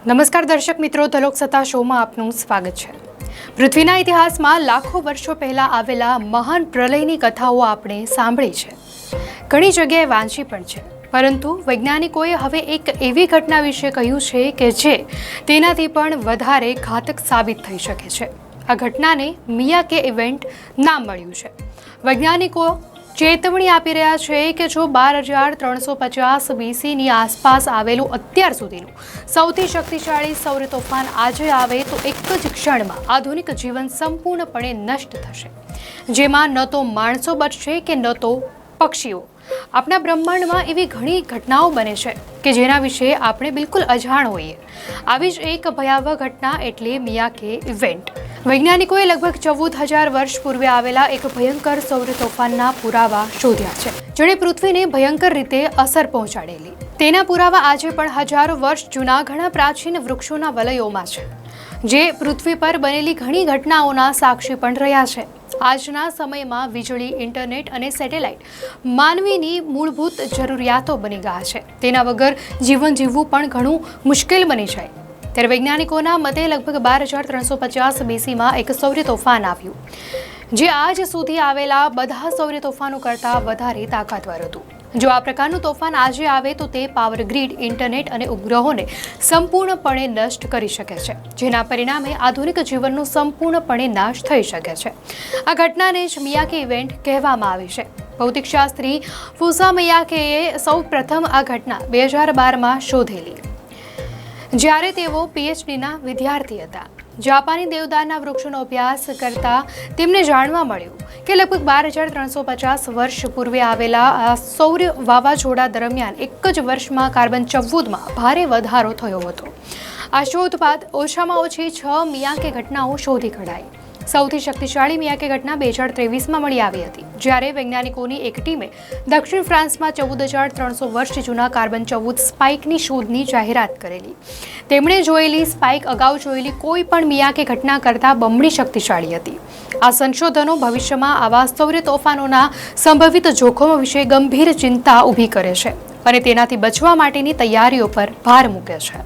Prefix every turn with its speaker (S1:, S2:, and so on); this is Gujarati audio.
S1: નમસ્કાર દર્શક મિત્રો, તલોક સત્તા શોમાં આપનું સ્વાગત છે। પૃથ્વીના ઇતિહાસમાં લાખો વર્ષો પહેલા આવેલા મહાન પ્રલયની કથાઓ આપણે સાંભળી છે, ઘણી જગ્યાએ વાંચી પણ છે, પરંતુ વૈજ્ઞાનિકોએ હવે એક એવી ઘટના વિશે કહ્યું છે કે જે તેનાથી પણ વધારે ઘાતક સાબિત થઈ શકે છે। આ ઘટનાને મિયાકે ઇવેન્ટ નામ મળ્યું છે। વૈજ્ઞાનિકો ચેતવણી આપી રહ્યા છે કે જો 12,350 BCની આસપાસ આવેલું અત્યાર સુધીનું સૌથી શક્તિશાળી સૌર તોફાન આજે આવે તો એક જ ક્ષણમાં આધુનિક જીવન સંપૂર્ણપણે નષ્ટ થશે, જેમાં ન તો માણસો બચશે કે ન તો પક્ષીઓ। આપણા બ્રહ્માંડમાં એવી ઘણી ઘટનાઓ બને છે કે જેના વિશે આપણે બિલકુલ અજાણ હોઈએ। આવી જ એક ભયાવહ ઘટના એટલે મિયાકે ઇવેન્ટ। વૈજ્ઞાનિકોએ લગભગ 14,000 વર્ષ પૂર્વે આવેલા એક ભયંકર સૌર તોફાનના પુરાવા શોધ્યા છે, જેણે પૃથ્વીને ભયંકર રીતે અસર પહોંચાડેલી। તેના પુરાવા આજે પણ હજારો વર્ષ જૂના ઘણા પ્રાચીન વૃક્ષોના વલયોમાં છે, જે પૃથ્વી પર બનેલી ઘણી ઘટનાઓના સાક્ષી પણ રહ્યા છે। આજના સમયમાં વીજળી, ઇન્ટરનેટ અને સેટેલાઇટ માનવીની મૂળભૂત જરૂરિયાતો બની ગયા છે। તેના વગર જીવન જીવવું પણ ઘણું મુશ્કેલ બની જાય। ત્યારે વૈજ્ઞાનિકોના મતે લગભગ 12,350 BCમાં એક સૌર તોફાન આવ્યું, જે આજ સુધી આવેલા બધા સૌર તોફાનો કરતાં વધારે તાકાતવર હતું। જો આ પ્રકારનું તોફાન આજે આવે તો તે પાવર ગ્રીડ, ઇન્ટરનેટ અને ઉપગ્રહોને સંપૂર્ણપણે નષ્ટ કરી શકે છે, જેના પરિણામે આધુનિક જીવનનો સંપૂર્ણપણે નાશ થઈ શકે છે। આ ઘટનાને જ મિયાકે ઇવેન્ટ કહેવામાં આવી છે। ભૌતિકશાસ્ત્રી ફુસા મિયાકેએ સૌ પ્રથમ આ ઘટના 2012માં શોધેલી, જ્યારે તેઓ PhDના વિદ્યાર્થી હતા। જાપાની દેવદારના વૃક્ષોનો અભ્યાસ કરતા તેમને જાણવા મળ્યું કે લગભગ 12,350 વર્ષ પૂર્વે આવેલા આ સૌર વાવાઝોડા દરમિયાન એક જ વર્ષમાં કાર્બન 14માં ભારે વધારો થયો હતો। આ શોધ બાદ ઓછામાં ઓછી 6 મિયાકે ઘટનાઓ શોધી કઢાઈ। સૌથી શક્તિશાળી મિયાકે ઘટના 2023માં મળી આવી હતી, જ્યારે વૈજ્ઞાનિકોની એક ટીમે દક્ષિણ ફ્રાન્સમાં 14,300 વર્ષ જૂના કાર્બન 14 સ્પાઇકની શોધની જાહેરાત કરેલી। તેમણે જોયેલી સ્પાઇક અગાઉ જોયેલી કોઈ પણ મિયાકે ઘટના કરતાં બમણી શક્તિશાળી હતી। આ સંશોધનો ભવિષ્યમાં આવા સૌર તોફાનોના સંભવિત જોખમો વિશે ગંભીર ચિંતા ઊભી કરે છે અને તેનાથી બચવા માટેની તૈયારીઓ પર ભાર મૂકે છે।